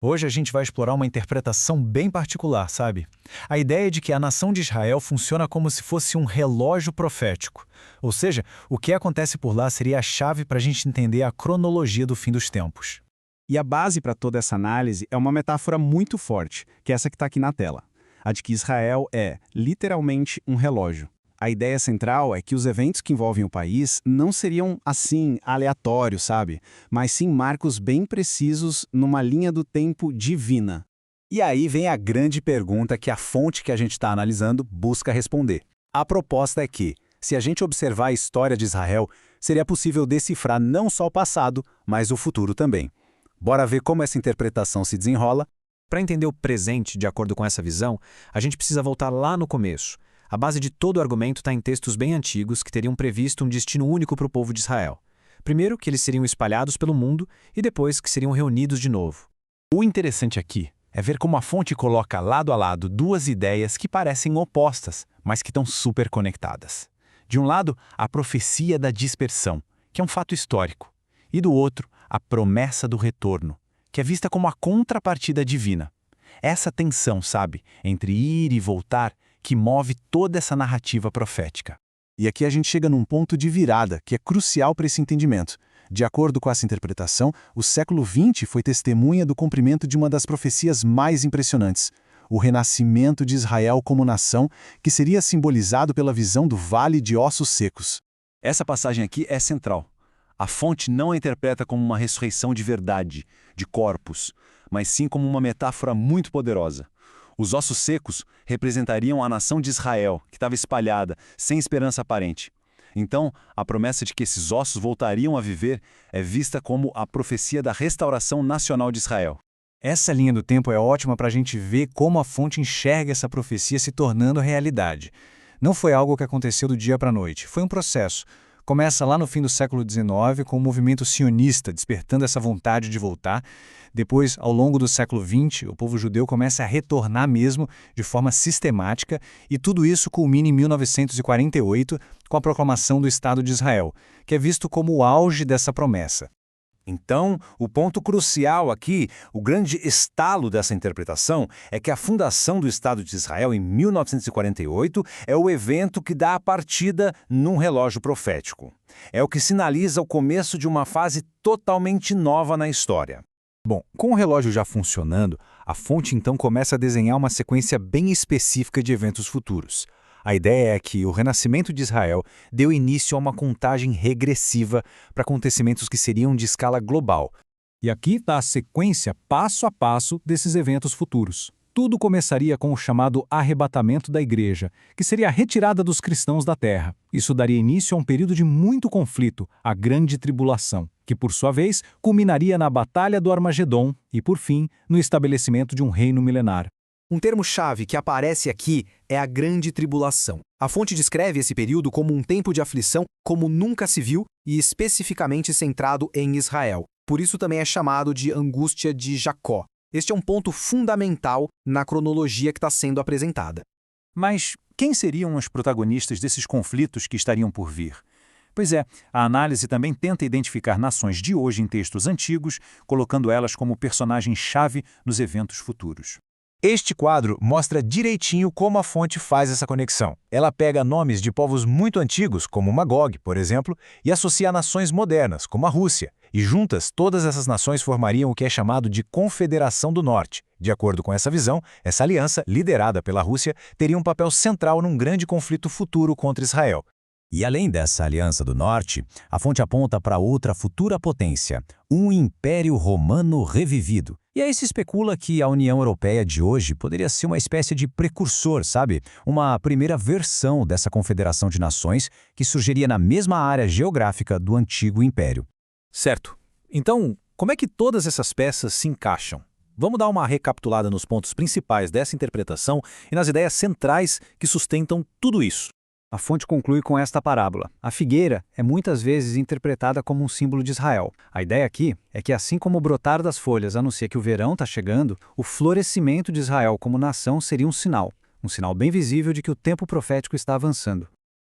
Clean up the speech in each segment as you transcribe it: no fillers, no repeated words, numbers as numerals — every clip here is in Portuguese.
Hoje a gente vai explorar uma interpretação bem particular, sabe? A ideia de que a nação de Israel funciona como se fosse um relógio profético. Ou seja, o que acontece por lá seria a chave para a gente entender a cronologia do fim dos tempos. E a base para toda essa análise é uma metáfora muito forte, que é essa que está aqui na tela. A de que Israel é, literalmente, um relógio. A ideia central é que os eventos que envolvem o país não seriam, assim, aleatórios, sabe? Mas sim marcos bem precisos numa linha do tempo divina. E aí vem a grande pergunta que a fonte que a gente está analisando busca responder. A proposta é que, se a gente observar a história de Israel, seria possível decifrar não só o passado, mas o futuro também. Bora ver como essa interpretação se desenrola? Para entender o presente de acordo com essa visão, a gente precisa voltar lá no começo. A base de todo o argumento está em textos bem antigos que teriam previsto um destino único para o povo de Israel. Primeiro, que eles seriam espalhados pelo mundo e depois que seriam reunidos de novo. O interessante aqui é ver como a fonte coloca lado a lado duas ideias que parecem opostas, mas que estão super conectadas. De um lado, a profecia da dispersão, que é um fato histórico, e do outro, a promessa do retorno, que é vista como a contrapartida divina. Essa tensão, sabe, entre ir e voltar, que move toda essa narrativa profética. E aqui a gente chega num ponto de virada que é crucial para esse entendimento. De acordo com essa interpretação, o século XX foi testemunha do cumprimento de uma das profecias mais impressionantes, o renascimento de Israel como nação, que seria simbolizado pela visão do Vale de Ossos Secos. Essa passagem aqui é central. A fonte não a interpreta como uma ressurreição de verdade, de corpos, mas sim como uma metáfora muito poderosa. Os ossos secos representariam a nação de Israel, que estava espalhada, sem esperança aparente. Então, a promessa de que esses ossos voltariam a viver é vista como a profecia da restauração nacional de Israel. Essa linha do tempo é ótima para a gente ver como a fonte enxerga essa profecia se tornando realidade. Não foi algo que aconteceu do dia para a noite, foi um processo. Começa lá no fim do século XIX com o movimento sionista despertando essa vontade de voltar. Depois, ao longo do século XX, o povo judeu começa a retornar mesmo de forma sistemática e tudo isso culmina em 1948 com a proclamação do Estado de Israel, que é visto como o auge dessa promessa. Então, o ponto crucial aqui, o grande estalo dessa interpretação, é que a fundação do Estado de Israel em 1948 é o evento que dá a partida num relógio profético. É o que sinaliza o começo de uma fase totalmente nova na história. Bom, com o relógio já funcionando, a fonte então começa a desenhar uma sequência bem específica de eventos futuros. A ideia é que o renascimento de Israel deu início a uma contagem regressiva para acontecimentos que seriam de escala global. E aqui está a sequência passo a passo desses eventos futuros. Tudo começaria com o chamado arrebatamento da igreja, que seria a retirada dos cristãos da terra. Isso daria início a um período de muito conflito, a Grande Tribulação, que por sua vez culminaria na Batalha do Armagedon e, por fim, no estabelecimento de um reino milenar. Um termo-chave que aparece aqui é a Grande Tribulação. A fonte descreve esse período como um tempo de aflição como nunca se viu e especificamente centrado em Israel. Por isso também é chamado de angústia de Jacó. Este é um ponto fundamental na cronologia que está sendo apresentada. Mas quem seriam os protagonistas desses conflitos que estariam por vir? Pois é, a análise também tenta identificar nações de hoje em textos antigos, colocando elas como personagens-chave nos eventos futuros. Este quadro mostra direitinho como a fonte faz essa conexão. Ela pega nomes de povos muito antigos, como Magog, por exemplo, e associa a nações modernas, como a Rússia. E juntas, todas essas nações formariam o que é chamado de Confederação do Norte. De acordo com essa visão, essa aliança, liderada pela Rússia, teria um papel central num grande conflito futuro contra Israel. E além dessa aliança do Norte, a fonte aponta para outra futura potência, um Império Romano revivido. E aí se especula que a União Europeia de hoje poderia ser uma espécie de precursor, sabe? Uma primeira versão dessa confederação de nações que surgiria na mesma área geográfica do antigo Império. Certo. Então, como é que todas essas peças se encaixam? Vamos dar uma recapitulada nos pontos principais dessa interpretação e nas ideias centrais que sustentam tudo isso. A fonte conclui com esta parábola. A figueira é muitas vezes interpretada como um símbolo de Israel. A ideia aqui é que, assim como o brotar das folhas anuncia que o verão está chegando, o florescimento de Israel como nação seria um sinal bem visível de que o tempo profético está avançando.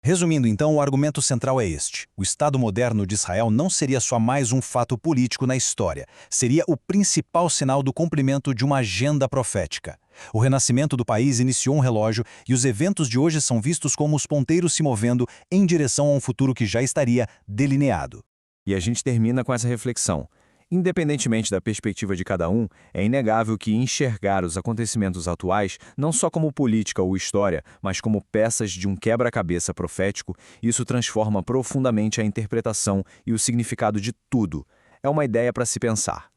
Resumindo, então, o argumento central é este. O Estado moderno de Israel não seria só mais um fato político na história, seria o principal sinal do cumprimento de uma agenda profética. O renascimento do país iniciou um relógio e os eventos de hoje são vistos como os ponteiros se movendo em direção a um futuro que já estaria delineado. E a gente termina com essa reflexão. Independentemente da perspectiva de cada um, é inegável que enxergar os acontecimentos atuais, não só como política ou história, mas como peças de um quebra-cabeça profético, isso transforma profundamente a interpretação e o significado de tudo. É uma ideia para se pensar.